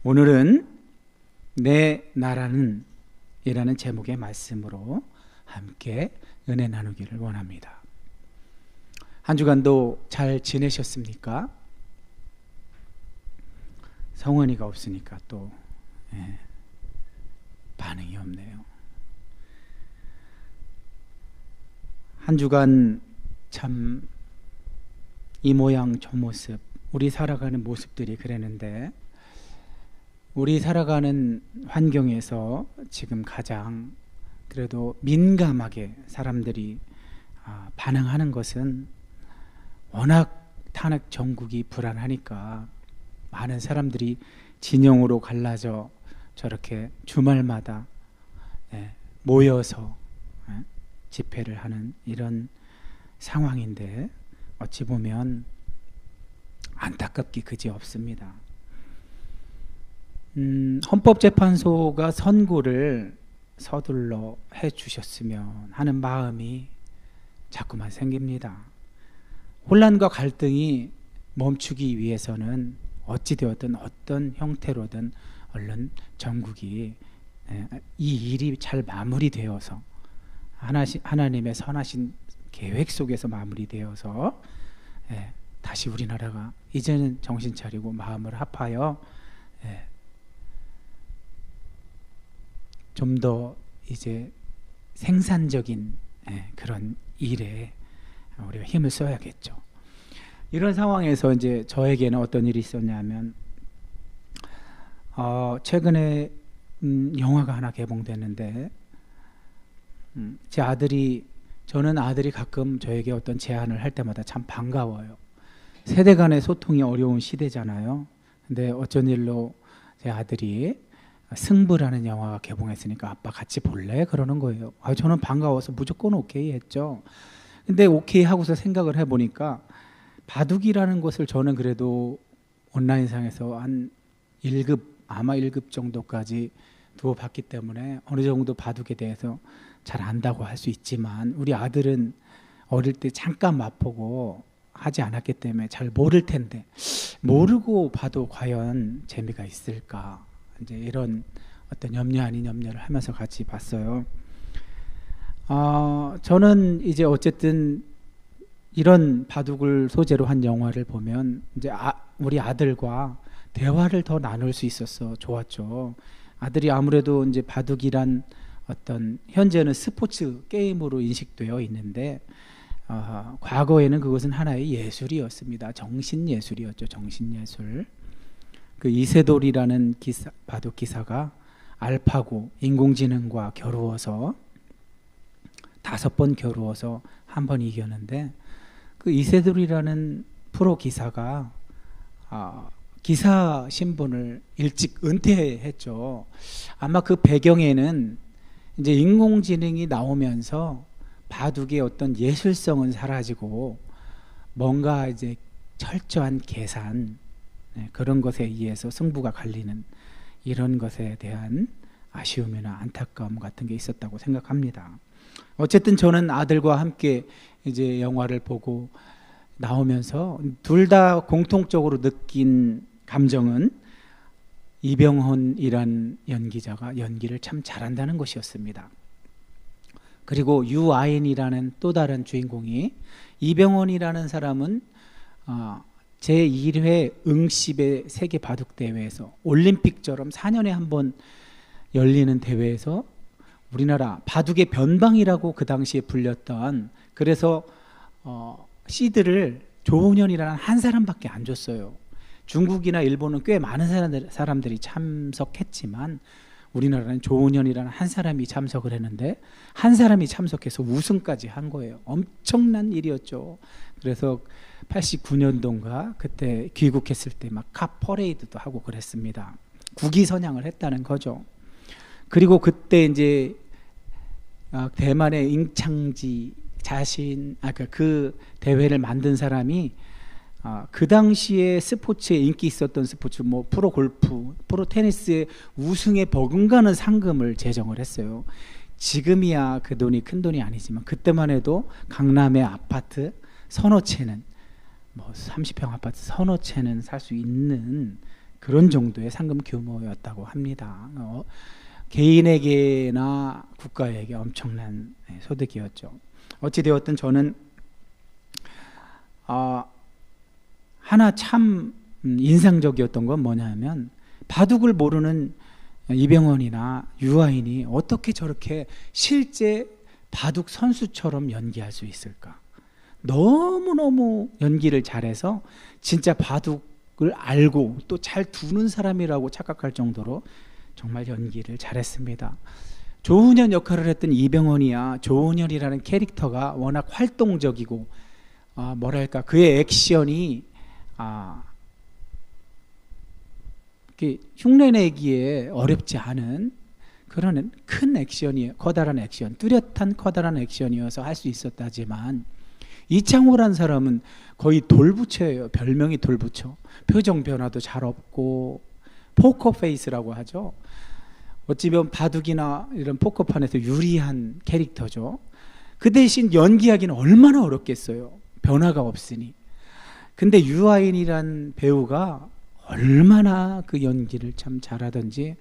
오늘은 내 나라는 이라는 제목의 말씀으로 함께 은혜 나누기를 원합니다. 한 주간도 잘 지내셨습니까? 성원이가 없으니까 또 반응이 없네요. 한 주간 참 이 모양 저 모습, 우리 살아가는 모습들이 그랬는데, 우리 살아가는 환경에서 지금 가장 그래도 민감하게 사람들이 반응하는 것은 워낙 탄핵 정국이 불안하니까 많은 사람들이 진영으로 갈라져 저렇게 주말마다 모여서 집회를 하는 이런 상황인데, 어찌 보면 안타깝기 그지없습니다. 헌법재판소가 선고를 서둘러 해주셨으면 하는 마음이 자꾸만 생깁니다. 혼란과 갈등이 멈추기 위해서는 어찌되었든 어떤 형태로든 얼른 전국이 이 일이 잘 마무리되어서 하나님의 선하신 계획 속에서 마무리되어서 다시 우리나라가 이제는 정신 차리고 마음을 합하여 좀 더 이제 생산적인 그런 일에 우리가 힘을 써야겠죠. 이런 상황에서 이제 저에게는 어떤 일이 있었냐면, 최근에 영화가 하나 개봉됐는데, 저는 아들이 가끔 저에게 어떤 제안을 할 때마다 참 반가워요. 세대 간의 소통이 어려운 시대잖아요. 근데 어쩐 일로 제 아들이 승부라는 영화가 개봉했으니까 아빠 같이 볼래? 그러는 거예요. 저는 반가워서 무조건 오케이 했죠. 근데 오케이 하고서 생각을 해보니까 바둑이라는 것을 저는 그래도 온라인상에서 한 1급, 아마 1급 정도까지 두어 봤기 때문에 어느 정도 바둑에 대해서 잘 안다고 할 수 있지만, 우리 아들은 어릴 때 잠깐 맛보고 하지 않았기 때문에 잘 모를 텐데, 모르고 봐도 과연 재미가 있을까, 이제 이런 어떤 염려 아닌 염려를 하면서 같이 봤어요. 저는 이제 어쨌든 이런 바둑을 소재로 한 영화를 보면 이제 우리 아들과 대화를 더 나눌 수 있어서 좋았죠. 아들이 아무래도 이제 바둑이란 어떤 현재는 스포츠 게임으로 인식되어 있는데, 과거에는 그것은 하나의 예술이었습니다. 정신예술이었죠. 정신예술. 그 이세돌이라는 바둑 기사가 알파고 인공지능과 겨루어서 5번 겨루어서 한 번 이겼는데, 그 이세돌이라는 프로 기사가 기사 신분을 일찍 은퇴했죠. 아마 그 배경에는 이제 인공지능이 나오면서 바둑의 어떤 예술성은 사라지고 뭔가 이제 철저한 계산, 그런 것에 의해서 승부가 갈리는 이런 것에 대한 아쉬움이나 안타까움 같은 게 있었다고 생각합니다. 어쨌든 저는 아들과 함께 이제 영화를 보고 나오면서 둘 다 공통적으로 느낀 감정은 이병헌이란 연기자가 연기를 참 잘한다는 것이었습니다. 그리고 유아인이라는 또 다른 주인공이, 이병헌이라는 사람은 제1회 응시배 세계 바둑 대회에서 올림픽처럼 4년에 한 번 열리는 대회에서 우리나라 바둑의 변방이라고 그 당시에 불렸던, 그래서 시드를 조훈현이라는 한 사람밖에 안 줬어요. 중국이나 일본은 꽤 많은 사람들이 참석했지만 우리나라는 조훈현이라는 한 사람이 참석을 했는데, 한 사람이 참석해서 우승까지 한 거예요. 엄청난 일이었죠. 그래서 89년도인가 그때 귀국했을 때 막 카 퍼레이드도 하고 그랬습니다. 국위선양을 했다는 거죠. 그리고 그때 이제 대만의 잉창지 그 대회를 만든 사람이 그 당시에 스포츠에 인기 있었던 스포츠, 뭐 프로 골프, 프로 테니스의 우승에 버금가는 상금을 제정을 했어요. 지금이야 그 돈이 큰 돈이 아니지만 그때만 해도 강남의 아파트 서너 채는, 뭐 30평 아파트 서너 채는 살 수 있는 그런 정도의 상금 규모였다고 합니다. 개인에게나 국가에게 엄청난 소득이었죠. 어찌되었든 저는 하나 참 인상적이었던 건 뭐냐면 바둑을 모르는 이병헌이나 유아인이 어떻게 저렇게 실제 바둑 선수처럼 연기할 수 있을까? 너무너무 연기를 잘해서 진짜 바둑을 알고 또 잘 두는 사람이라고 착각할 정도로 정말 연기를 잘했습니다. 조훈현 역할을 했던 이병헌이야, 조훈현이라는 캐릭터가 워낙 활동적이고 뭐랄까 그의 액션이 흉내내기에 어렵지 않은 그런 큰 액션이에요. 커다란 액션, 뚜렷한 커다란 액션이어서 할 수 있었다지만 이창호란 사람은 거의 돌부처예요. 별명이 돌부처. 표정 변화도 잘 없고 포커 페이스라고 하죠. 어찌 보면 바둑이나 이런 포커판에서 유리한 캐릭터죠. 그 대신 연기하기는 얼마나 어렵겠어요. 변화가 없으니. 근데 유아인이란 배우가 얼마나 그 연기를 참 잘하던지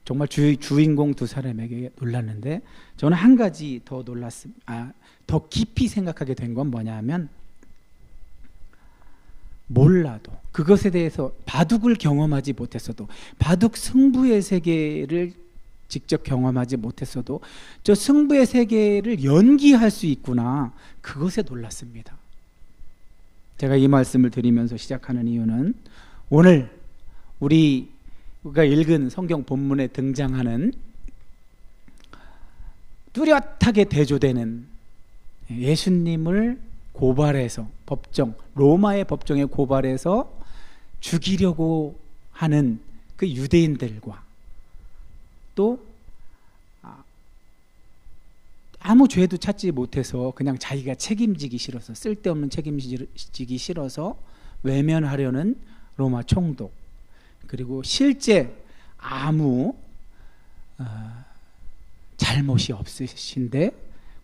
정말 주인공 두 사람에게 놀랐는데 저는 한 가지 더 놀랐습니다. 더 깊이 생각하게 된 건 뭐냐면 몰라도 그것에 대해서 바둑을 경험하지 못했어도 바둑 승부의 세계를 직접 경험하지 못했어도 저 승부의 세계를 연기할 수 있구나 그것에 놀랐습니다. 제가 이 말씀을 드리면서 시작하는 이유는 오늘 우리가 읽은 성경 본문에 등장하는 뚜렷하게 대조되는 예수님을 고발해서 로마의 법정에 고발해서 죽이려고 하는 그 유대인들과 또 아무 죄도 찾지 못해서 그냥 자기가 책임지기 싫어서 쓸데없는 책임지기 싫어서 외면하려는 로마 총독 그리고 실제 아무 잘못이 없으신데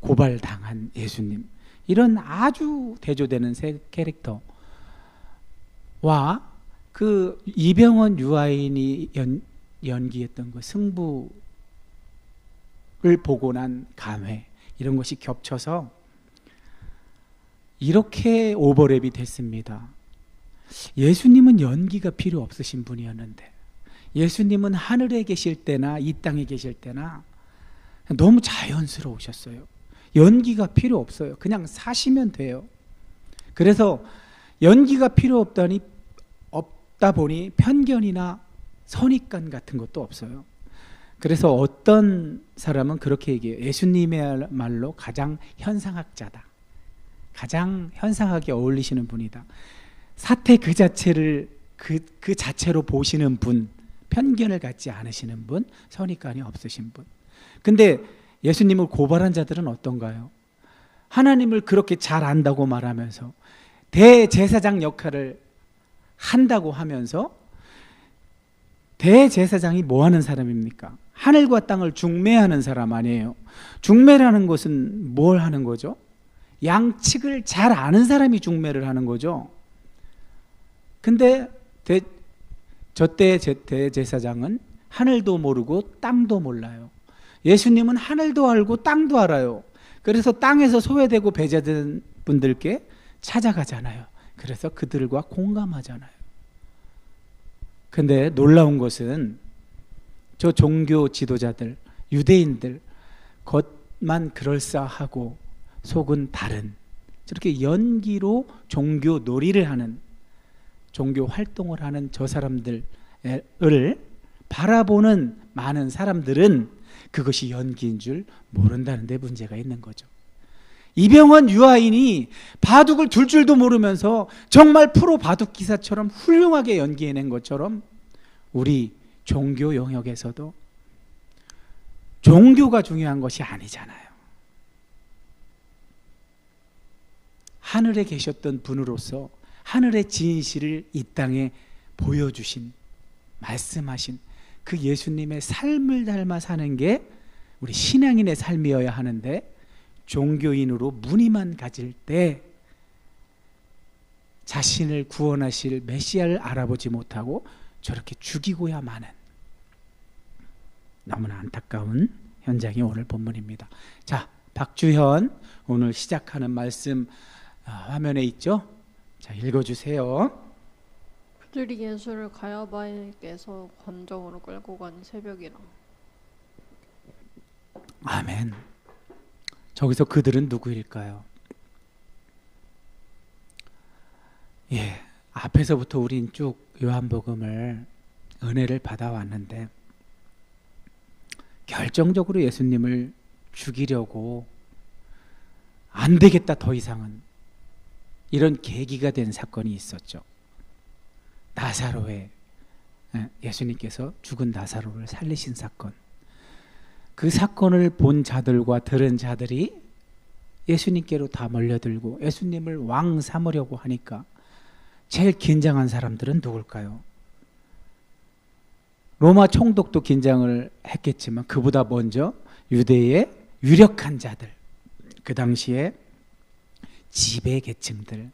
고발당한 예수님 이런 아주 대조되는 세 캐릭터와 그 이병헌 유아인이 연기했던 그 승부를 보고 난 감회 이런 것이 겹쳐서 이렇게 오버랩이 됐습니다. 예수님은 연기가 필요 없으신 분이었는데 예수님은 하늘에 계실 때나 이 땅에 계실 때나 너무 자연스러우셨어요. 연기가 필요 없어요. 그냥 사시면 돼요. 그래서 연기가 필요 없다 보니 편견이나 선입관 같은 것도 없어요. 그래서 어떤 사람은 그렇게 얘기해요. 예수님의 말로 가장 현상학자다. 가장 현상학에 어울리시는 분이다. 사태 그 자체를 그 자체로 보시는 분, 편견을 갖지 않으시는 분, 선입관이 없으신 분. 근데 예수님을 고발한 자들은 어떤가요? 하나님을 그렇게 잘 안다고 말하면서 대제사장 역할을 한다고 하면서 대제사장이 뭐 하는 사람입니까? 하늘과 땅을 중매하는 사람 아니에요. 중매라는 것은 뭘 하는 거죠? 양측을 잘 아는 사람이 중매를 하는 거죠. 근데 저때 대제사장은 하늘도 모르고 땅도 몰라요. 예수님은 하늘도 알고 땅도 알아요. 그래서 땅에서 소외되고 배제된 분들께 찾아가잖아요. 그래서 그들과 공감하잖아요. 근데 놀라운 것은 저 종교 지도자들, 유대인들 겉만 그럴싸하고 속은 다른 저렇게 연기로 종교 놀이를 하는 종교 활동을 하는 저 사람들을 바라보는 많은 사람들은 그것이 연기인 줄 모른다는 데 문제가 있는 거죠. 이병헌 유아인이 바둑을 둘 줄도 모르면서 정말 프로 바둑 기사처럼 훌륭하게 연기해낸 것처럼 우리 종교 영역에서도 종교가 중요한 것이 아니잖아요. 하늘에 계셨던 분으로서 하늘의 진실을 이 땅에 보여주신 말씀하신 그 예수님의 삶을 닮아 사는 게 우리 신앙인의 삶이어야 하는데 종교인으로 무늬만 가질 때 자신을 구원하실 메시아를 알아보지 못하고 저렇게 죽이고야 마는 너무나 안타까운 현장이 오늘 본문입니다. 자, 박주현 오늘 시작하는 말씀 화면에 있죠? 자, 읽어주세요. 그들이 예수를 가야바에게서 관정으로 끌고 간 새벽이라. 아멘. 저기서 그들은 누구일까요? 예, 앞에서부터 우린 쭉 요한복음을 은혜를 받아왔는데 결정적으로 예수님을 죽이려고 안 되겠다 더 이상은 이런 계기가 된 사건이 있었죠. 나사로의 예수님께서 죽은 나사로를 살리신 사건. 그 사건을 본 자들과 들은 자들이 예수님께로 다 몰려들고 예수님을 왕 삼으려고 하니까 제일 긴장한 사람들은 누굴까요? 로마 총독도 긴장을 했겠지만 그보다 먼저 유대의 유력한 자들, 그 당시에 지배계층들,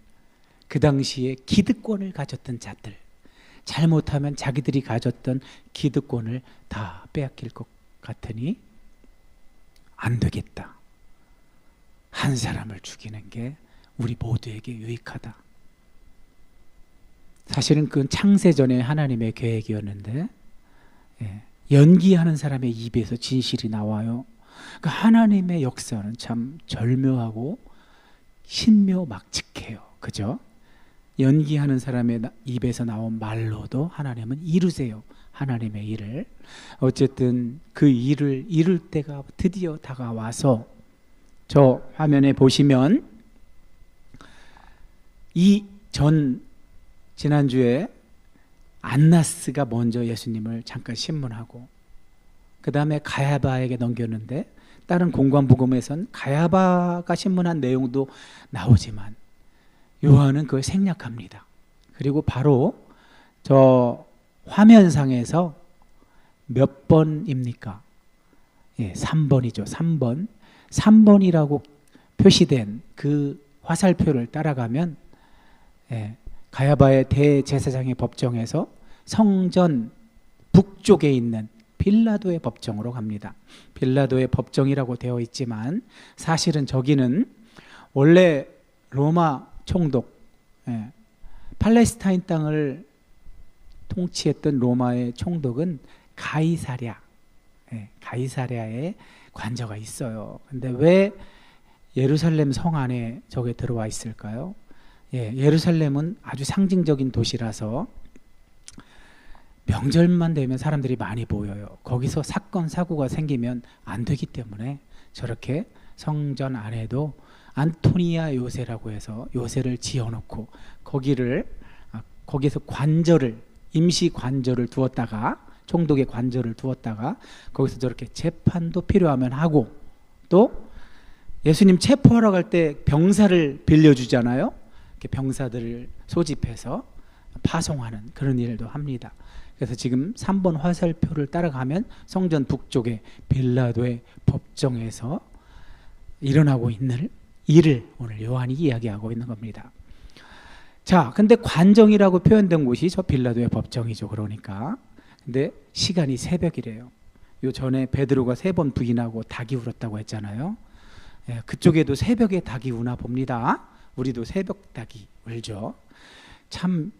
그 당시에 기득권을 가졌던 자들, 잘못하면 자기들이 가졌던 기득권을 다 빼앗길 것 같으니 안 되겠다. 한 사람을 죽이는 게 우리 모두에게 유익하다. 사실은 그건 창세전에 하나님의 계획이었는데 연기하는 사람의 입에서 진실이 나와요. 그 하나님의 역사는 참 절묘하고 신묘막측해요. 그죠? 연기하는 사람의 입에서 나온 말로도 하나님은 이루세요. 하나님의 일을. 어쨌든 그 일을 이룰 때가 드디어 다가와서 저 화면에 보시면 지난주에 안나스가 먼저 예수님을 잠깐 신문하고 그 다음에 가야바에게 넘겼는데 다른 공관복음에선 가야바가 신문한 내용도 나오지만 요한은 그걸 생략합니다. 그리고 바로 저 화면상에서 몇 번입니까? 예, 3번이죠. 3번. 3번이라고 표시된 그 화살표를 따라가면 가야바의 대제사장의 법정에서 성전 북쪽에 있는 빌라도의 법정으로 갑니다. 빌라도의 법정이라고 되어 있지만 사실은 저기는 원래 로마 총독, 팔레스타인 땅을 통치했던 로마의 총독은 가이사랴의 관저가 있어요. 근데 왜 예루살렘 성 안에 저게 들어와 있을까요? 예루살렘은 아주 상징적인 도시라서 명절만 되면 사람들이 많이 모여요. 거기서 사건 사고가 생기면 안 되기 때문에 저렇게 성전 안에도 안토니아 요새라고 해서 요새를 지어놓고 거기서 임시 관저를 두었다가 총독의 관저를 두었다가 거기서 저렇게 재판도 필요하면 하고 또 예수님 체포하러 갈 때 병사를 빌려주잖아요. 병사들을 소집해서 파송하는 그런 일도 합니다. 그래서 지금 3번 화살표를 따라가면 성전 북쪽에 빌라도의 법정에서 일어나고 있는 일을 오늘 요한이 이야기하고 있는 겁니다. 자, 근데 관정이라고 표현된 곳이 저 빌라도의 법정이죠. 그러니까. 근데 시간이 새벽이래요. 요 전에 베드로가 3번 부인하고 닭이 울었다고 했잖아요. 그쪽에도 새벽에 닭이 우나 봅니다. 우리도 새벽 닭이 울죠. 참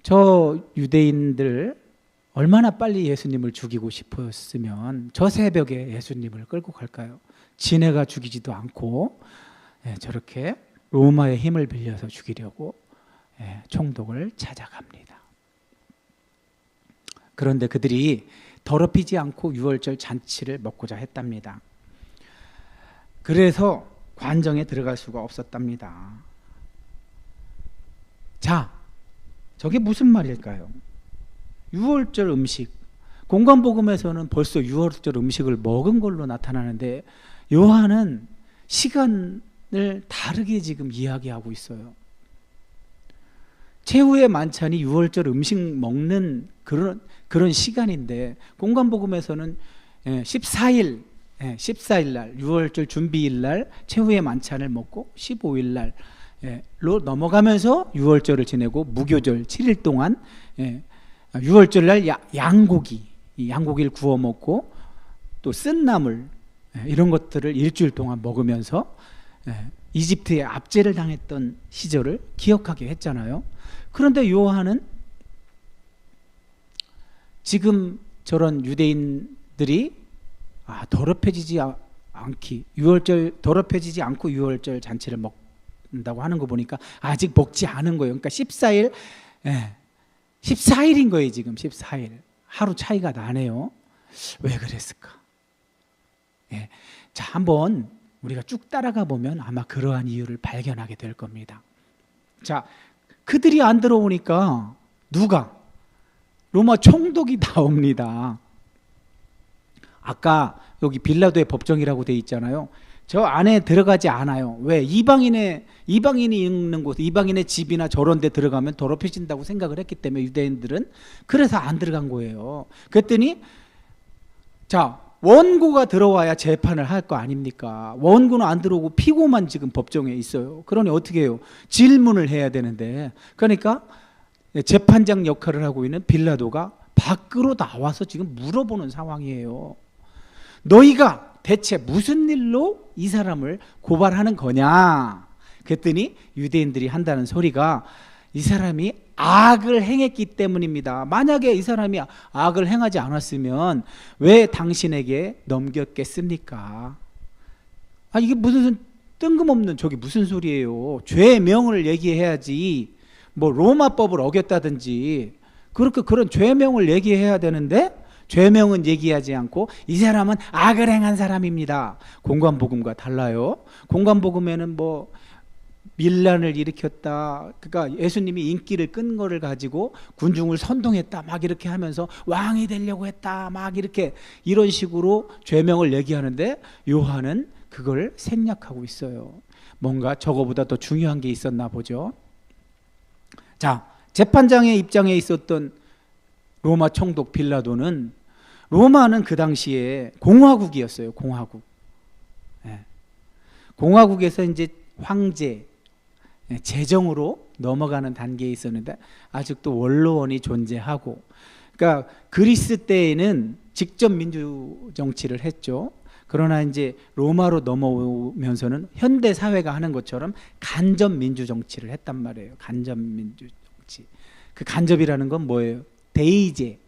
저 유대인들 얼마나 빨리 예수님을 죽이고 싶었으면 저 새벽에 예수님을 끌고 갈까요? 지네가 죽이지도 않고 저렇게 로마의 힘을 빌려서 죽이려고 총독을 찾아갑니다. 그런데 그들이 더럽히지 않고 유월절 잔치를 먹고자 했답니다. 그래서 관정에 들어갈 수가 없었답니다. 자, 저게 무슨 말일까요? 유월절 음식. 공관복음에서는 벌써 유월절 음식을 먹은 걸로 나타나는데 요한은 시간을 다르게 지금 이야기하고 있어요. 최후의 만찬이 유월절 음식 먹는 그런 시간인데 공관복음에서는 14일 날 유월절 준비일 날 최후의 만찬을 먹고 15일 날 로 넘어가면서 유월절을 지내고 무교절 7일 동안 유월절 날 양고기, 이 양고기를 구워 먹고 또 쓴나물 이런 것들을 일주일 동안 먹으면서 이집트에 압제를 당했던 시절을 기억하게 했잖아요. 그런데 요한은 지금 저런 유대인들이 더럽혀지지 않기, 더럽혀지지 않고 유월절 잔치를 먹는다고 하는 거 보니까 아직 먹지 않은 거예요. 그러니까 14일, 14일인 거예요. 지금 14일. 하루 차이가 나네요. 왜 그랬을까? 자, 한번 우리가 쭉 따라가 보면 아마 그러한 이유를 발견하게 될 겁니다. 자, 그들이 안 들어오니까 누가? 로마 총독이 나옵니다. 아까 여기 빌라도의 법정이라고 돼 있잖아요. 저 안에 들어가지 않아요. 왜? 이방인이 있는 곳, 이방인의 집이나 저런 데 들어가면 더럽혀진다고 생각을 했기 때문에 유대인들은 그래서 안 들어간 거예요. 그랬더니 자, 원고가 들어와야 재판을 할 거 아닙니까? 원고는 안 들어오고 피고만 지금 법정에 있어요. 그러니 어떻게 해요? 질문을 해야 되는데, 그러니까 재판장 역할을 하고 있는 빌라도가 밖으로 나와서 지금 물어보는 상황이에요. 너희가 대체 무슨 일로 이 사람을 고발하는 거냐? 그랬더니 유대인들이 한다는 소리가 이 사람이 악을 행했기 때문입니다. 만약에 이 사람이 악을 행하지 않았으면 왜 당신에게 넘겼겠습니까? 이게 무슨 뜬금없는 저기 무슨 소리예요? 죄의 명을 얘기해야지. 뭐 로마법을 어겼다든지 그렇게 그런 죄명을 얘기해야 되는데 죄명은 얘기하지 않고 이 사람은 악을 행한 사람입니다. 공관복음과 달라요. 공관복음에는 뭐 밀란을 일으켰다. 그러니까 예수님이 인기를 끈 거를 가지고 군중을 선동했다. 막 이렇게 하면서 왕이 되려고 했다. 막 이렇게 이런 식으로 죄명을 얘기하는데 요한은 그걸 생략하고 있어요. 뭔가 저거보다 더 중요한 게 있었나 보죠. 자, 재판장의 입장에 있었던 로마 총독 빌라도는 로마는 그 당시에 공화국이었어요. 공화국. 공화국에서 이제 황제, 제정으로 넘어가는 단계에 있었는데 아직도 원로원이 존재하고, 그러니까 그리스 때에는 직접 민주 정치를 했죠. 그러나 이제 로마로 넘어오면서는 현대 사회가 하는 것처럼 간접 민주 정치를 했단 말이에요. 간접 민주 정치. 그 간접이라는 건 뭐예요? 대의제.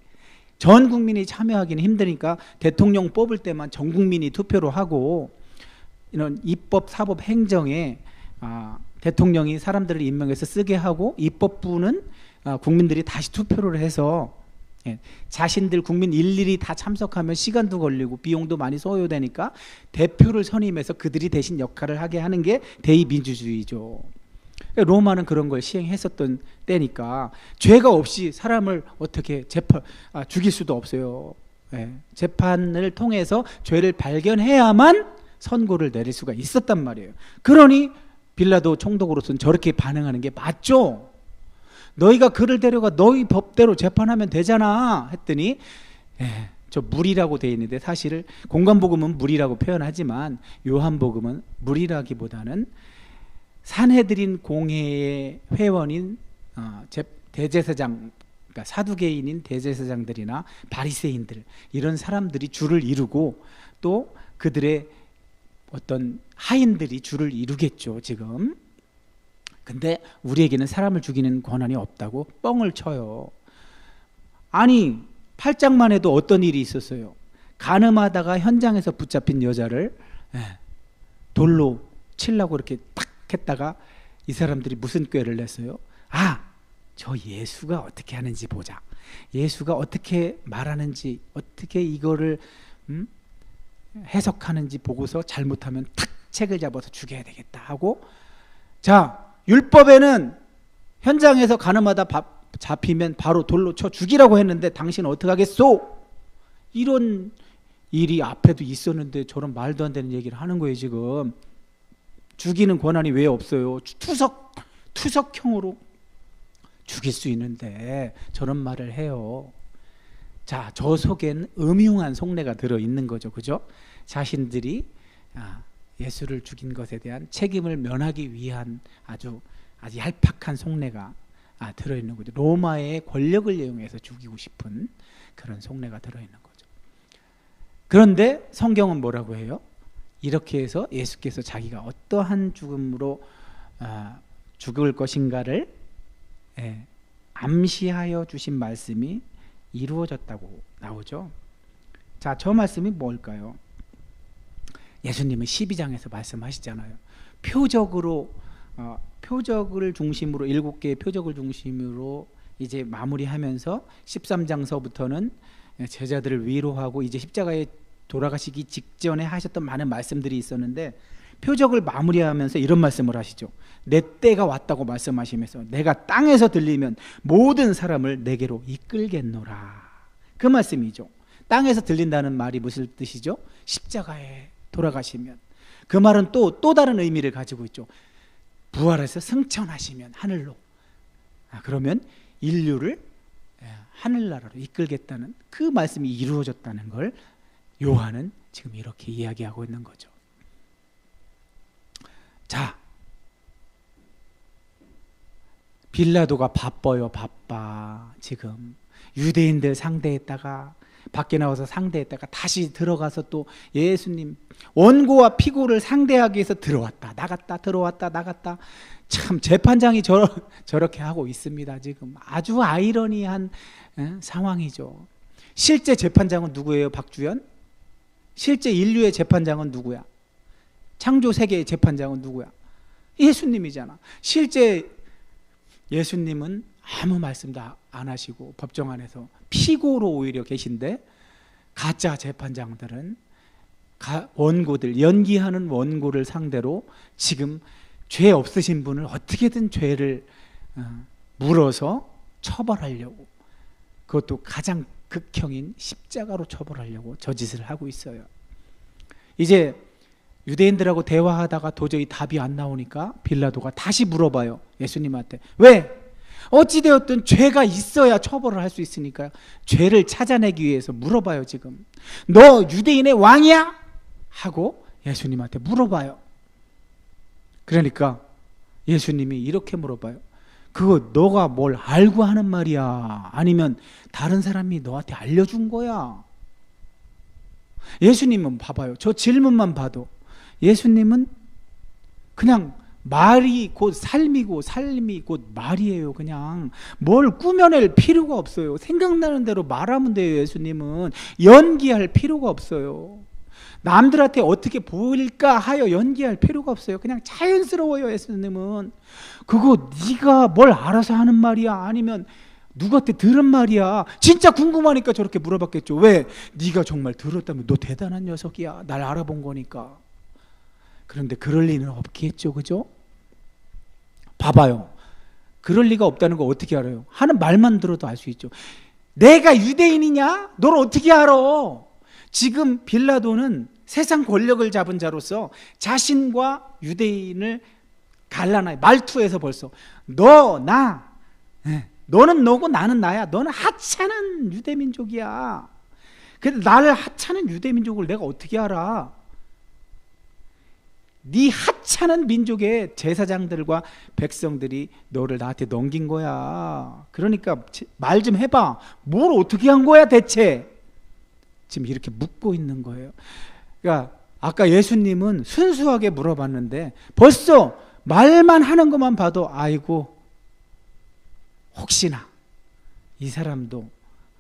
전 국민이 참여하기는 힘드니까 대통령 뽑을 때만 전 국민이 투표로 하고, 이런 입법, 사법, 행정에 대통령이 사람들을 임명해서 쓰게 하고 입법부는 국민들이 다시 투표를 해서 자신들 국민 일일이 다 참석하면 시간도 걸리고 비용도 많이 소요되니까 대표를 선임해서 그들이 대신 역할을 하게 하는 게 대의민주주의죠. 로마는 그런 걸 시행했었던 때니까 죄가 없이 사람을 어떻게 죽일 수도 없어요. 재판을 통해서 죄를 발견해야만 선고를 내릴 수가 있었단 말이에요. 그러니 빌라도 총독으로서는 저렇게 반응하는 게 맞죠? 너희가 그를 데려가 너희 법대로 재판하면 되잖아 했더니 저 물이라고 되어 있는데, 사실 공관복음은 물이라고 표현하지만 요한복음은 물이라기보다는 산헤드린 공회의 회원인 대제사장, 그러니까 사두개인인 대제사장들이나 바리새인들, 이런 사람들이 줄을 이루고 또 그들의 어떤 하인들이 줄을 이루겠죠 지금. 근데 우리에게는 사람을 죽이는 권한이 없다고 뻥을 쳐요. 아니 8장만 해도 어떤 일이 있었어요. 간음하다가 현장에서 붙잡힌 여자를 돌로 치려고 이렇게 탁 했다가 이 사람들이 무슨 꾀를 냈어요? 저 예수가 어떻게 하는지 보자. 예수가 어떻게 말하는지, 어떻게 이거를 해석하는지 보고서 잘못하면 탁 책을 잡아서 죽여야 되겠다 하고, 자, 율법에는 현장에서 간음하다 잡히면 바로 돌로 쳐 죽이라고 했는데 당신은 어떻게 하겠소? 이런 일이 앞에도 있었는데 저런 말도 안 되는 얘기를 하는 거예요 지금. 죽이는 권한이 왜 없어요? 투석형으로 죽일 수 있는데 저런 말을 해요. 자, 저 속엔 음흉한 속내가 들어있는 거죠. 그죠? 자신들이 예수를 죽인 것에 대한 책임을 면하기 위한 아주 얄팍한 속내가 들어있는 거죠. 로마의 권력을 이용해서 죽이고 싶은 그런 속내가 들어있는 거죠. 그런데 성경은 뭐라고 해요? 이렇게 해서 예수께서 자기가 어떠한 죽음으로 죽을 것인가를 암시하여 주신 말씀이 이루어졌다고 나오죠. 자, 저 말씀이 뭘까요? 예수님은 12장에서 말씀하시잖아요. 표적을 중심으로 7개의 표적을 중심으로 이제 마무리하면서 13장서부터는 제자들을 위로하고 이제 십자가에 돌아가시기 직전에 하셨던 많은 말씀들이 있었는데 표적을 마무리하면서 이런 말씀을 하시죠. 내 때가 왔다고 말씀하시면서 내가 땅에서 들리면 모든 사람을 내게로 이끌겠노라. 그 말씀이죠. 땅에서 들린다는 말이 무슨 뜻이죠? 십자가에 돌아가시면. 그 말은 또 다른 의미를 가지고 있죠. 부활해서 승천하시면 하늘로, 그러면 인류를 하늘나라로 이끌겠다는 그 말씀이 이루어졌다는 걸 요한은 지금 이렇게 이야기하고 있는 거죠. 자, 빌라도가 바빠요. 바빠. 지금 유대인들 상대했다가 밖에 나와서 상대했다가 다시 들어가서 또 예수님 원고와 피고를 상대하기 위해서 들어왔다 나갔다 들어왔다 나갔다. 참 재판장이 저렇게 하고 있습니다. 지금 아주 아이러니한 상황이죠. 실제 재판장은 누구예요? 박주연? 실제 인류의 재판장은 누구야? 창조 세계의 재판장은 누구야? 예수님이잖아. 실제 예수님은 아무 말씀도 안 하시고 법정 안에서 피고로 오히려 계신데 가짜 재판장들은 원고들, 연기하는 원고를 상대로 지금 죄 없으신 분을 어떻게든 죄를 물어서 처벌하려고, 그것도 가장 극형인 십자가로 처벌하려고 저 짓을 하고 있어요. 이제 유대인들하고 대화하다가 도저히 답이 안 나오니까 빌라도가 다시 물어봐요. 예수님한테. 왜? 어찌되었든 죄가 있어야 처벌을 할 수 있으니까요. 죄를 찾아내기 위해서 물어봐요. 지금 너 유대인의 왕이야? 하고 예수님한테 물어봐요. 그러니까 예수님이 이렇게 물어봐요. 그거 너가 뭘 알고 하는 말이야? 아니면 다른 사람이 너한테 알려준 거야? 예수님은 봐봐요. 저 질문만 봐도 예수님은 그냥 말이 곧 삶이고 삶이 곧 말이에요. 그냥 뭘 꾸며낼 필요가 없어요. 생각나는 대로 말하면 돼요. 예수님은 연기할 필요가 없어요. 남들한테 어떻게 보일까 하여 연기할 필요가 없어요. 그냥 자연스러워요. 예수님은 그거 네가 뭘 알아서 하는 말이야? 아니면 누구한테 들은 말이야? 진짜 궁금하니까 저렇게 물어봤겠죠. 왜? 네가 정말 들었다면 너 대단한 녀석이야. 날 알아본 거니까. 그런데 그럴 리는 없겠죠. 그죠? 봐봐요. 그럴 리가 없다는 거 어떻게 알아요? 하는 말만 들어도 알 수 있죠. 내가 유대인이냐? 널 어떻게 알아? 지금 빌라도는 세상 권력을 잡은 자로서 자신과 유대인을 갈라놔요. 말투에서 벌써 너, 나, 너는 너고 나는 나야. 너는 하찮은 유대민족이야. 근데 나를 하찮은 유대민족을 내가 어떻게 알아? 네 하찮은 민족의 제사장들과 백성들이 너를 나한테 넘긴 거야. 그러니까 말 좀 해봐. 뭘 어떻게 한 거야 대체? 지금 이렇게 묻고 있는 거예요. 그러니까 아까 예수님은 순수하게 물어봤는데 벌써 말만 하는 것만 봐도 아이고 혹시나 이 사람도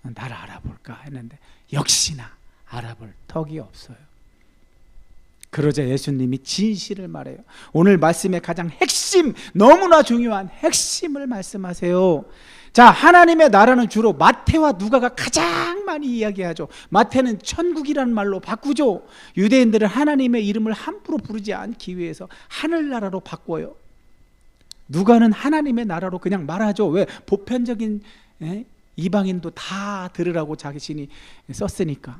나를 알아볼까 했는데 역시나 알아볼 턱이 없어요. 그러자 예수님이 진실을 말해요. 오늘 말씀의 가장 핵심, 너무나 중요한 핵심을 말씀하세요. 자, 하나님의 나라는 주로 마태와 누가가 가장 많이 이야기하죠. 마태는 천국이라는 말로 바꾸죠. 유대인들은 하나님의 이름을 함부로 부르지 않기 위해서 하늘나라로 바꿔요. 누가는 하나님의 나라로 그냥 말하죠. 왜? 보편적인 이방인도 다 들으라고 자신이 썼으니까.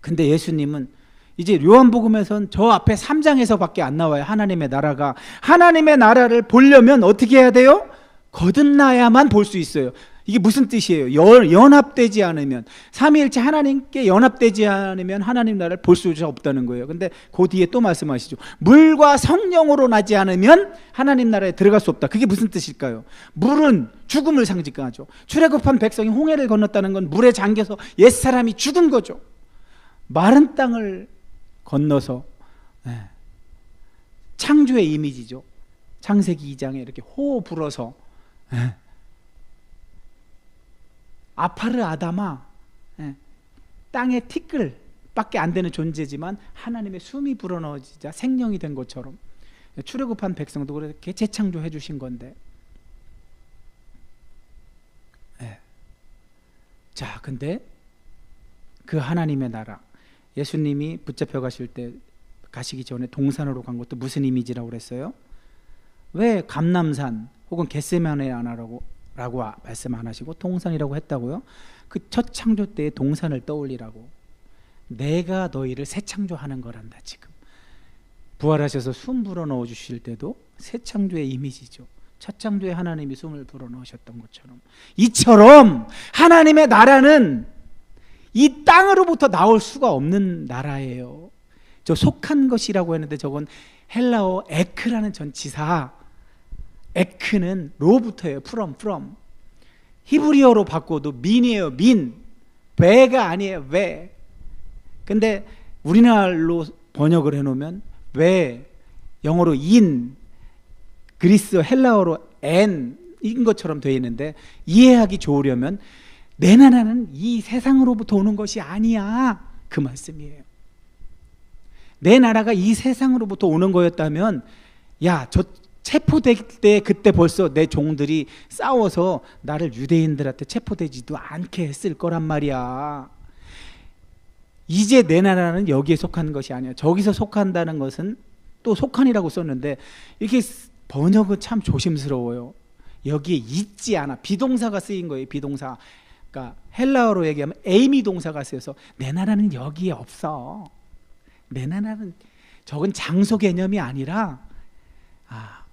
근데 예수님은 이제 요한복음에선 저 앞에 3장에서 밖에 안 나와요. 하나님의 나라가. 하나님의 나라를 보려면 어떻게 해야 돼요? 거듭나야만 볼 수 있어요. 이게 무슨 뜻이에요? 연합되지 않으면, 삼위일체 하나님께 연합되지 않으면 하나님 나라를 볼 수 없다는 거예요. 근데 그 뒤에 또 말씀하시죠. 물과 성령으로 나지 않으면 하나님 나라에 들어갈 수 없다. 그게 무슨 뜻일까요? 물은 죽음을 상징하죠. 출애굽한 백성이 홍해를 건넜다는 건 물에 잠겨서 옛사람이 죽은 거죠. 마른 땅을 건너서 창조의 이미지죠. 창세기 2장에 이렇게 호호 불어서 아파르 아담아, 땅의 티끌 밖에 안 되는 존재지만 하나님의 숨이 불어넣어지자 생명이 된 것처럼 출애굽한 백성도 그렇게 재창조해 주신 건데, 자, 근데 그 하나님의 나라, 예수님이 붙잡혀 가시기 전에 동산으로 간 것도 무슨 이미지라고 그랬어요? 왜 감람산 혹은 겟세마네 라고 말씀 안 하시고 동산이라고 했다고요? 그 첫 창조 때의 동산을 떠올리라고. 내가 너희를 새 창조하는 거란다. 지금 부활하셔서 숨 불어넣어 주실 때도 새 창조의 이미지죠. 첫 창조에 하나님이 숨을 불어넣으셨던 것처럼, 이처럼 하나님의 나라는 이 땅으로부터 나올 수가 없는 나라예요. 저 속한 것이라고 했는데 저건 헬라어 에크라는 전치사, 에크는 로부터예요. from. 히브리어로 바꿔도 민이에요. 민. 왜가 아니에요. 왜. 근데 우리나라로 번역을 해놓으면 왜, 영어로 인, 그리스 헬라어로 n인 것처럼 되어 있는데, 이해하기 좋으려면 내 나라는 이 세상으로부터 오는 것이 아니야, 그 말씀이에요. 내 나라가 이 세상으로부터 오는 거였다면, 야, 저 체포될 때 그때 벌써 내 종들이 싸워서 나를 유대인들한테 체포되지도 않게 했을 거란 말이야. 이제 내 나라는 여기에 속한 것이 아니야. 저기서 속한다는 것은 또 속한이라고 썼는데, 이렇게 번역은 참 조심스러워요. 여기에 있지 않아. 비동사가 쓰인 거예요. 비동사. 그러니까 헬라어로 얘기하면 에이미 동사가 쓰여서 내 나라는 여기에 없어. 내 나라는, 저건 장소 개념이 아니라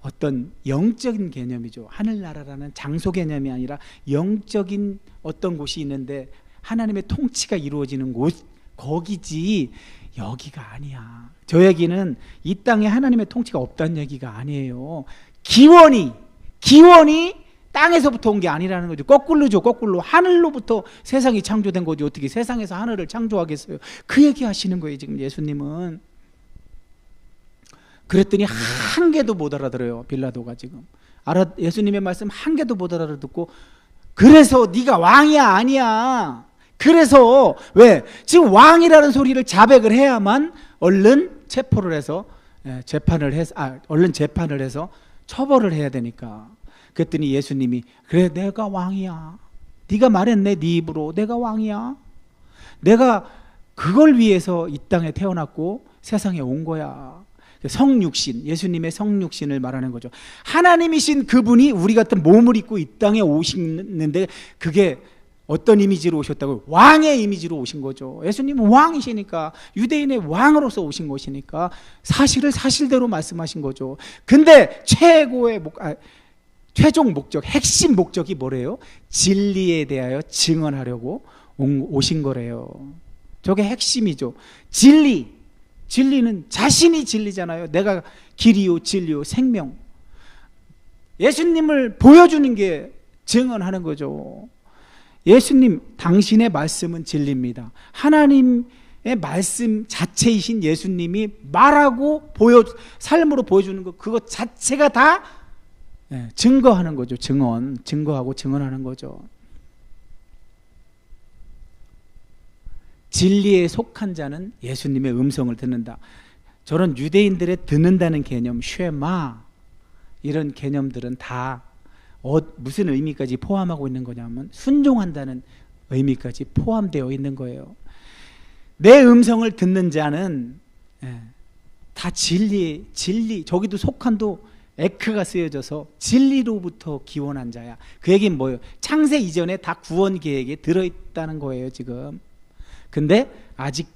어떤 영적인 개념이죠. 하늘나라라는 장소 개념이 아니라 영적인 어떤 곳이 있는데 하나님의 통치가 이루어지는 곳, 거기지 여기가 아니야. 저 얘기는 이 땅에 하나님의 통치가 없다는 얘기가 아니에요. 기원이 땅에서부터 온 게 아니라는 거죠. 거꾸로죠. 거꾸로. 하늘로부터 세상이 창조된 거죠. 어떻게 세상에서 하늘을 창조하겠어요? 그 얘기 하시는 거예요, 지금 예수님은. 그랬더니 한 개도 못 알아들어요, 빌라도가 지금. 예수님의 말씀 한 개도 못 알아듣고, 그래서 네가 왕이야 아니야. 그래서 왜? 지금 왕이라는 소리를 자백을 해야만 얼른 체포를 해서 얼른 재판을 해서 처벌을 해야 되니까. 그랬더니 예수님이, 그래, 내가 왕이야. 네가 말했네, 네 입으로. 내가 왕이야. 내가 그걸 위해서 이 땅에 태어났고 세상에 온 거야. 성육신, 예수님의 성육신을 말하는 거죠. 하나님이신 그분이 우리 같은 몸을 입고 이 땅에 오시는데, 그게 어떤 이미지로 오셨다고요? 왕의 이미지로 오신 거죠. 예수님은 왕이시니까, 유대인의 왕으로서 오신 것이니까 사실을 사실대로 말씀하신 거죠. 근데 최종 목적, 핵심 목적이 뭐래요? 진리에 대하여 증언하려고 오신 거래요. 저게 핵심이죠. 진리는 자신이 진리잖아요. 내가 길이요 진리요 생명. 예수님을 보여주는 게 증언하는 거죠. 예수님, 당신의 말씀은 진리입니다. 하나님의 말씀 자체이신 예수님이 말하고 삶으로 보여주는 것, 그것 자체가 다 증거하는 거죠. 증거하고 증언하는 거죠. 진리에 속한 자는 예수님의 음성을 듣는다. 저런 유대인들의 듣는다는 개념, 쉐마, 이런 개념들은 다 무슨 의미까지 포함하고 있는 거냐면 순종한다는 의미까지 포함되어 있는 거예요. 내 음성을 듣는 자는 다 진리, 저기도 속한도 에크가 쓰여져서 진리로부터 기원한 자야. 그 얘기는 뭐예요? 창세 이전에 다 구원 계획에 들어있다는 거예요, 지금. 근데 아직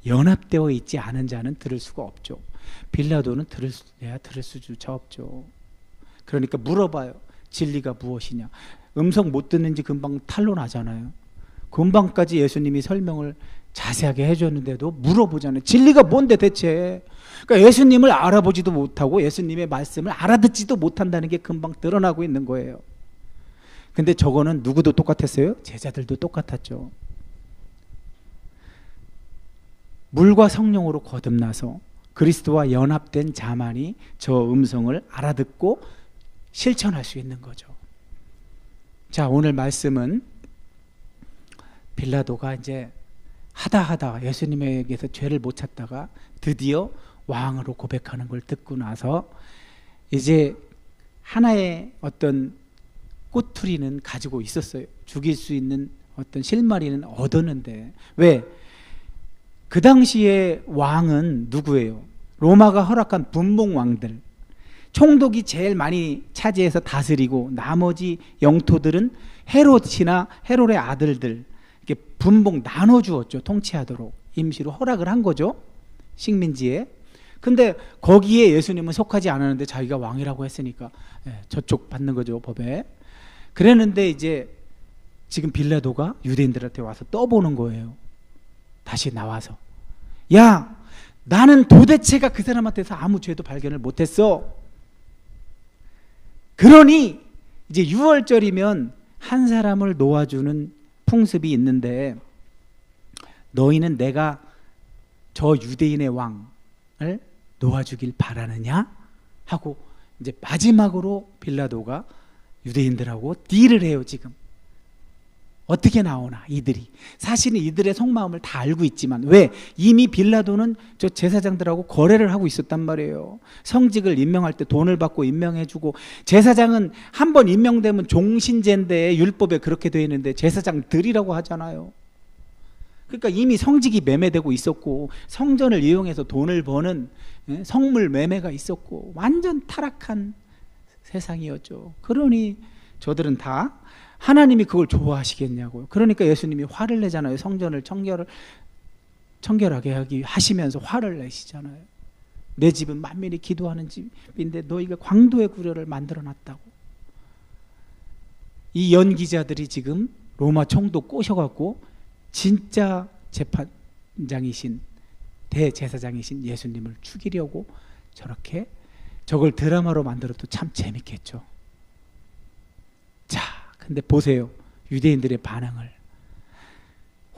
연합되어 있지 않은 자는 들을 수가 없죠. 빌라도는 들을 수조차 없죠. 그러니까 물어봐요. 진리가 무엇이냐? 음성 못 듣는지 금방 탄로나잖아요. 금방까지 예수님이 설명을 자세하게 해줬는데도 물어보잖아요. 진리가 뭔데 대체? 그러니까 예수님을 알아보지도 못하고 예수님의 말씀을 알아듣지도 못한다는 게 금방 드러나고 있는 거예요. 근데 저거는 누구도 똑같았어요? 제자들도 똑같았죠. 물과 성령으로 거듭나서 그리스도와 연합된 자만이 저 음성을 알아듣고 실천할 수 있는 거죠. 자, 오늘 말씀은 빌라도가 이제 하다 예수님에게서 죄를 못 찾다가 드디어 왕으로 고백하는 걸 듣고 나서 이제 하나의 어떤 꼬투리는 가지고 있었어요. 죽일 수 있는 어떤 실마리는 얻었는데, 왜? 그 당시에 왕은 누구예요? 로마가 허락한 분봉왕들, 총독이 제일 많이 차지해서 다스리고 나머지 영토들은 헤롯이나 헤롯의 아들들 이렇게 분봉 나눠주었죠. 통치하도록 임시로 허락을 한 거죠, 식민지에. 근데 거기에 예수님은 속하지 않았는데 자기가 왕이라고 했으니까 저쪽 받는 거죠, 법에. 그랬는데 이제 지금 빌라도가 유대인들한테 와서 떠보는 거예요. 다시 나와서, 야, 나는 도대체가 그 사람한테서 아무 죄도 발견을 못했어. 그러니 이제 6월절이면 한 사람을 놓아주는 풍습이 있는데, 너희는 내가 저 유대인의 왕을 놓아주길 바라느냐 하고 이제 마지막으로 빌라도가 유대인들하고 딜을 해요. 지금 어떻게 나오나 이들이. 사실은 이들의 속마음을 다 알고 있지만, 왜? 이미 빌라도는 저 제사장들하고 거래를 하고 있었단 말이에요. 성직을 임명할 때 돈을 받고 임명해주고, 제사장은 한 번 임명되면 종신제인데 율법에 그렇게 되어 있는데 제사장들이라고 하잖아요. 그러니까 이미 성직이 매매되고 있었고, 성전을 이용해서 돈을 버는 성물 매매가 있었고, 완전 타락한 세상이었죠. 그러니 저들은 다 하나님이 그걸 좋아하시겠냐고요. 그러니까 예수님이 화를 내잖아요. 성전을 청결하게 하시면서 화를 내시잖아요. 내 집은 만민이 기도하는 집인데 너희가 광도의 구려를 만들어놨다고. 이 연기자들이 지금 로마 총독 꼬셔갖고 진짜 재판장이신 대제사장이신 예수님을 죽이려고 저렇게, 저걸 드라마로 만들어도 참 재밌겠죠. 자, 근데 보세요, 유대인들의 반응을.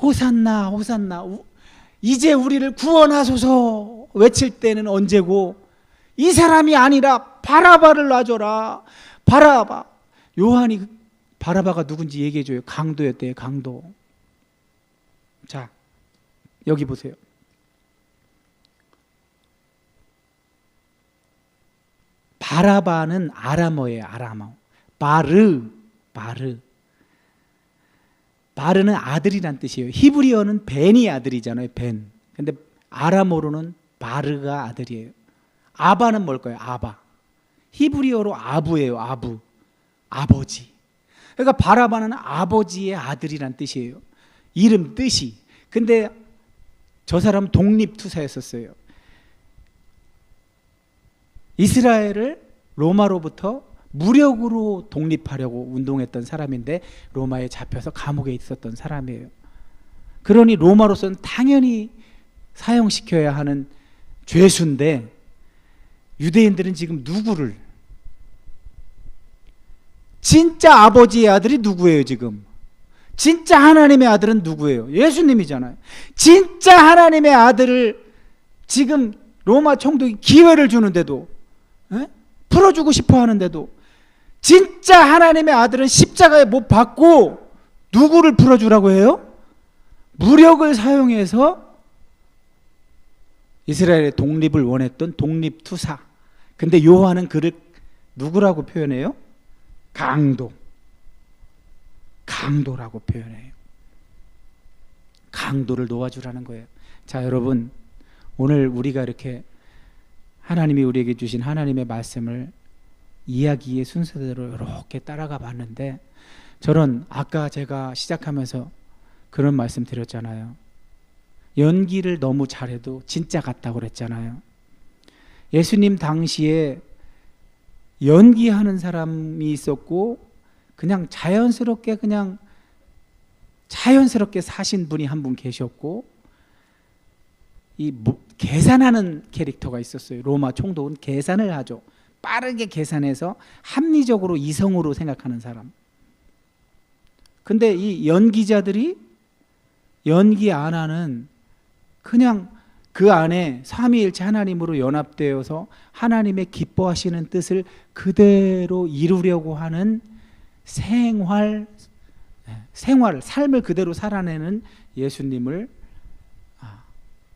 호산나 호산나, 이제 우리를 구원하소서 외칠 때는 언제고, 이 사람이 아니라 바라바를 놔줘라. 바라바. 요한이 바라바가 누군지 얘기해줘요. 강도였대요. 강도. 자, 여기 보세요. 바라바는 아람어예요. 아람어. 바르는 아들이란 뜻이에요. 히브리어는 벤이 아들이잖아요. 벤. 근데 아람어로는 바르가 아들이에요. 아바는 뭘까요? 아바. 히브리어로 아부예요. 아부. 아버지. 그러니까 바라바는 아버지의 아들이란 뜻이에요. 이름 뜻이. 근데 저 사람은 독립투사였었어요. 이스라엘을 로마로부터 무력으로 독립하려고 운동했던 사람인데 로마에 잡혀서 감옥에 있었던 사람이에요. 그러니 로마로서는 당연히 사형시켜야 하는 죄수인데, 유대인들은 지금 누구를, 진짜 아버지의 아들이 누구예요? 지금 진짜 하나님의 아들은 누구예요? 예수님이잖아요. 진짜 하나님의 아들을 지금 로마 총독이 기회를 주는데도, 풀어주고 싶어 하는데도, 진짜 하나님의 아들은 십자가에 못 박고 누구를 풀어주라고 해요? 무력을 사용해서 이스라엘의 독립을 원했던 독립투사. 근데 요한은 그를 누구라고 표현해요? 강도라고 표현해요. 강도를 놓아주라는 거예요. 자, 여러분, 오늘 우리가 이렇게 하나님이 우리에게 주신 하나님의 말씀을 이야기의 순서대로 이렇게 따라가 봤는데, 저는 아까 제가 시작하면서 그런 말씀 드렸잖아요. 연기를 너무 잘해도 진짜 같다고 그랬잖아요. 예수님 당시에 연기하는 사람이 있었고 그냥 자연스럽게 사신 분이 한 분 계셨고, 계산하는 캐릭터가 있었어요. 로마 총독은 계산을 하죠. 빠르게 계산해서 합리적으로 이성으로 생각하는 사람. 근데 이 연기자들이 연기 안 하는, 그냥 그 안에 삼위일체 하나님으로 연합되어서 하나님의 기뻐하시는 뜻을 그대로 이루려고 하는 삶을 그대로 살아내는 예수님을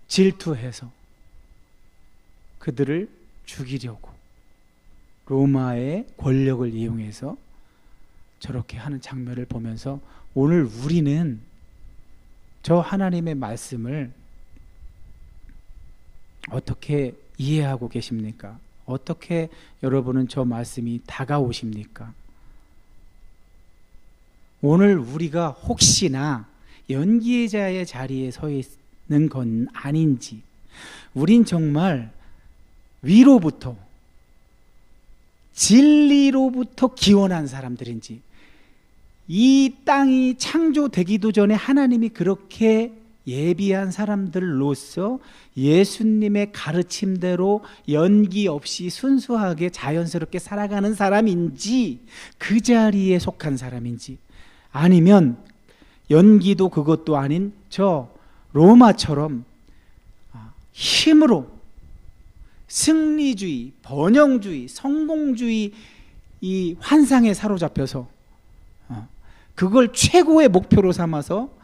질투해서 그들을 죽이려고 로마의 권력을 이용해서 저렇게 하는 장면을 보면서, 오늘 우리는 저 하나님의 말씀을 어떻게 이해하고 계십니까? 어떻게 여러분은 저 말씀이 다가오십니까? 오늘 우리가 혹시나 연기자의 자리에 서 있는 건 아닌지, 우린 정말 위로부터, 진리로부터 기원한 사람들인지, 이 땅이 창조되기도 전에 하나님이 그렇게 예비한 사람들로서 예수님의 가르침대로 연기 없이 순수하게 자연스럽게 살아가는 사람인지, 그 자리에 속한 사람인지, 아니면 연기도 그것도 아닌 저 로마처럼 힘으로 승리주의, 번영주의, 성공주의 이 환상에 사로잡혀서 그걸 최고의 목표로 삼아서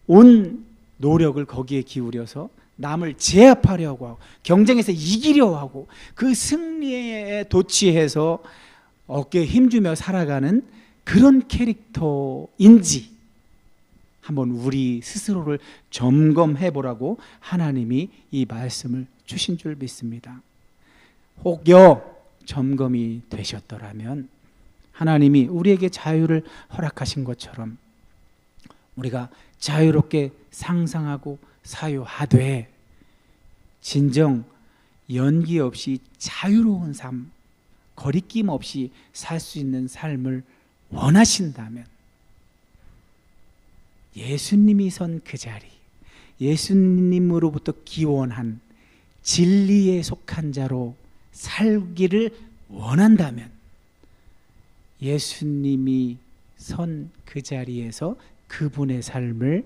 온 노력을 거기에 기울여서 남을 제압하려고 하고 경쟁에서 이기려 하고 그 승리에 도취해서 어깨에 힘주며 살아가는 그런 캐릭터인지 한번 우리 스스로를 점검해 보라고 하나님이 이 말씀을 주신 줄 믿습니다. 혹여 점검이 되셨더라면 하나님이 우리에게 자유를 허락하신 것처럼 우리가 자유롭게 상상하고 사유하되 진정 연기 없이 자유로운 삶, 거리낌 없이 살 수 있는 삶을 원하신다면 예수님이 선 그 자리, 예수님으로부터 기원한 진리에 속한 자로 살기를 원한다면 예수님이 선 그 자리에서 그분의 삶을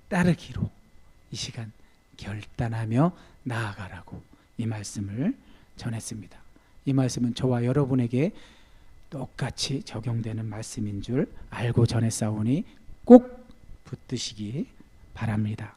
따르기로 이 시간 결단하며 나아가라고 이 말씀을 전했습니다. 이 말씀은 저와 여러분에게 똑같이 적용되는 말씀인 줄 알고 전했사오니 꼭 붙드시기 바랍니다.